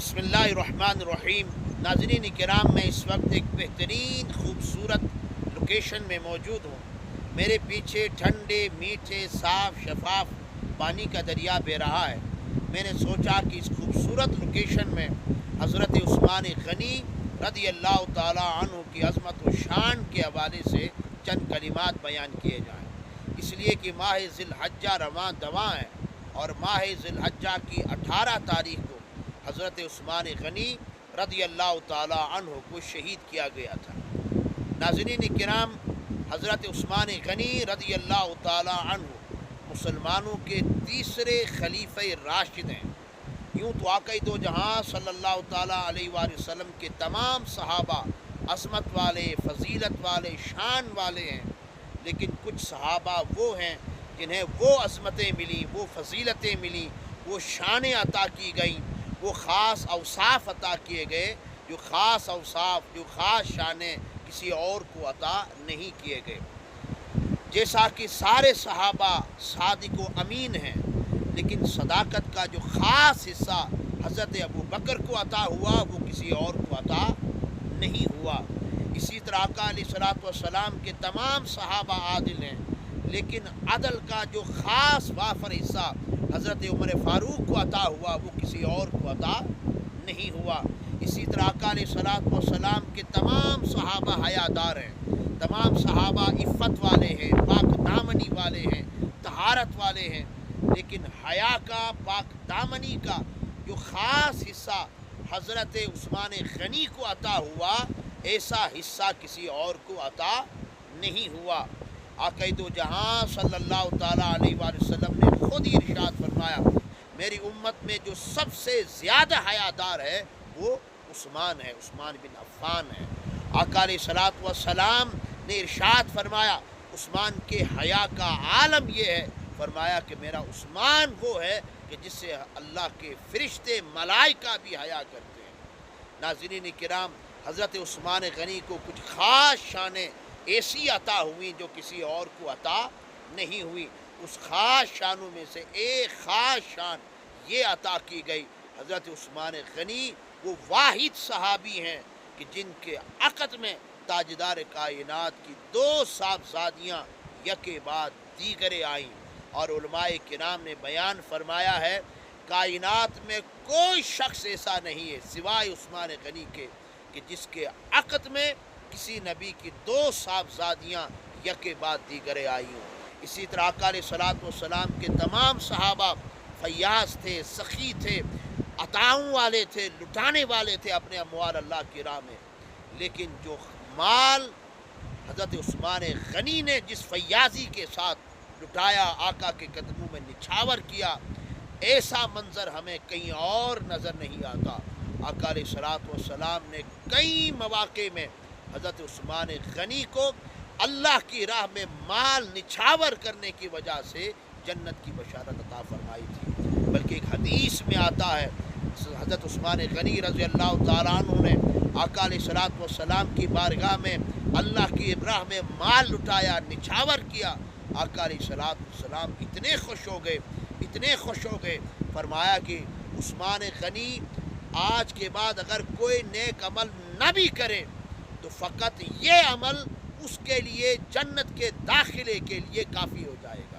بسم اللہ الرحمن الرحیم۔ ناظرین کرام، میں اس وقت ایک بہترین خوبصورت لوکیشن میں موجود ہوں۔ میرے پیچھے ٹھنڈے میٹھے صاف شفاف پانی کا دریا بہہ رہا ہے۔ میں نے سوچا کہ اس خوبصورت لوکیشن میں حضرت عثمان غنی رضی اللہ تعالی عنہ کی عظمت و شان کے حوالے سے چند کلمات بیان کیے جائیں، اس لیے کہ ماہ ذی الحجہ رواں دواں ہے اور ماہ ذی الحجہ کی 18 تاریخ کو حضرت عثمان غنی رضی اللہ تعالی عنہ کو شہید کیا گیا تھا۔ ناظرین کرام، حضرت عثمان غنی رضی اللہ تعالی عنہ مسلمانوں کے تیسرے خلیفہ راشد ہیں۔ یوں تو آقا دو جہاں صلی اللہ تعالی علیہ وآلہ وسلم کے تمام صحابہ عظمت والے، فضیلت والے، شان والے ہیں، لیکن کچھ صحابہ وہ ہیں جنہیں وہ عظمتیں ملیں، وہ فضیلتیں ملیں، وہ شانیں عطا کی گئیں، وہ خاص اوصاف عطا کیے گئے جو خاص اوصاف، جو خاص شانیں کسی اور کو عطا نہیں کیے گئے۔ جیسا کہ سارے صحابہ صادق و امین ہیں، لیکن صداقت کا جو خاص حصہ حضرت ابو بکر کو عطا ہوا وہ کسی اور کو عطا نہیں ہوا۔ اسی طرح آقا علیہ الصلوۃ والسلام کے تمام صحابہ عادل ہیں، لیکن عدل کا جو خاص وافر حصہ حضرت عمر فاروق کو عطا ہوا وہ کسی اور کو عطا نہیں ہوا۔ اسی طرح آقا علیہ الصلوۃ والسلام کے تمام صحابہ حیادار ہیں، تمام صحابہ عفت والے ہیں، پاک دامنی والے ہیں، طہارت والے ہیں، لیکن حیا کا، پاک دامنی کا جو خاص حصہ حضرت عثمان غنی کو عطا ہوا، ایسا حصہ کسی اور کو عطا نہیں ہوا۔ آقا دو جہاں صلی اللہ تعالیٰ علیہ وآلہ وسلم نے خود ہی ارشاد فرمایا، میری امت میں جو سب سے زیادہ حیادار ہے وہ عثمان ہے، عثمان بن عفان ہے۔ آقا علیہ الصلوۃ والسلام نے ارشاد فرمایا، عثمان کے حیا کا عالم یہ ہے، فرمایا کہ میرا عثمان وہ ہے کہ جس سے اللہ کے فرشتے ملائکہ بھی حیا کرتے ہیں۔ ناظرین کرام، حضرت عثمان غنی کو کچھ خاص شانیں ایسی عطا ہوئی جو کسی اور کو عطا نہیں ہوئی۔ اس خاص شانوں میں سے ایک خاص شان یہ عطا کی گئی، حضرت عثمان غنی وہ واحد صحابی ہیں کہ جن کے عقد میں تاجدار کائنات کی 2 صاحبزادیاں یکے بعد دیگرے آئیں، اور علماء کرام نے بیان فرمایا ہے کائنات میں کوئی شخص ایسا نہیں ہے سوائے عثمان غنی کے کہ جس کے عقد میں کسی نبی کی 2 صاحبزادیاں یکے بعد دیگرے آئی ہوں۔ اسی طرح آقا علیہ الصلوۃ والسلام کے تمام صحابہ فیاض تھے، سخی تھے، عطاؤں والے تھے، لٹانے والے تھے اپنے اموال اللہ کی راہ میں، لیکن جو مال حضرت عثمان غنی نے جس فیاضی کے ساتھ لٹایا، آقا کے قدموں میں نچھاور کیا، ایسا منظر ہمیں کہیں اور نظر نہیں آتا۔ آقا علیہ الصلوۃ والسلام نے کئی مواقع میں حضرت عثمان غنی کو اللہ کی راہ میں مال نچھاور کرنے کی وجہ سے جنت کی بشارت عطا فرمائی تھی۔ بلکہ ایک حدیث میں آتا ہے حضرت عثمان غنی رضی اللہ تعالیٰ عنہ نے آقا علیہ الصلوۃ والسلام کی بارگاہ میں اللہ کی راہ میں مال لٹایا، نچھاور کیا۔ آقا علیہ الصلوۃ والسلام اتنے خوش ہو گئے، اتنے خوش ہو گئے، فرمایا کہ عثمان غنی آج کے بعد اگر کوئی نیک عمل نہ بھی کرے تو فقط یہ عمل اس کے لیے جنت کے داخلے کے لیے کافی ہو جائے گا۔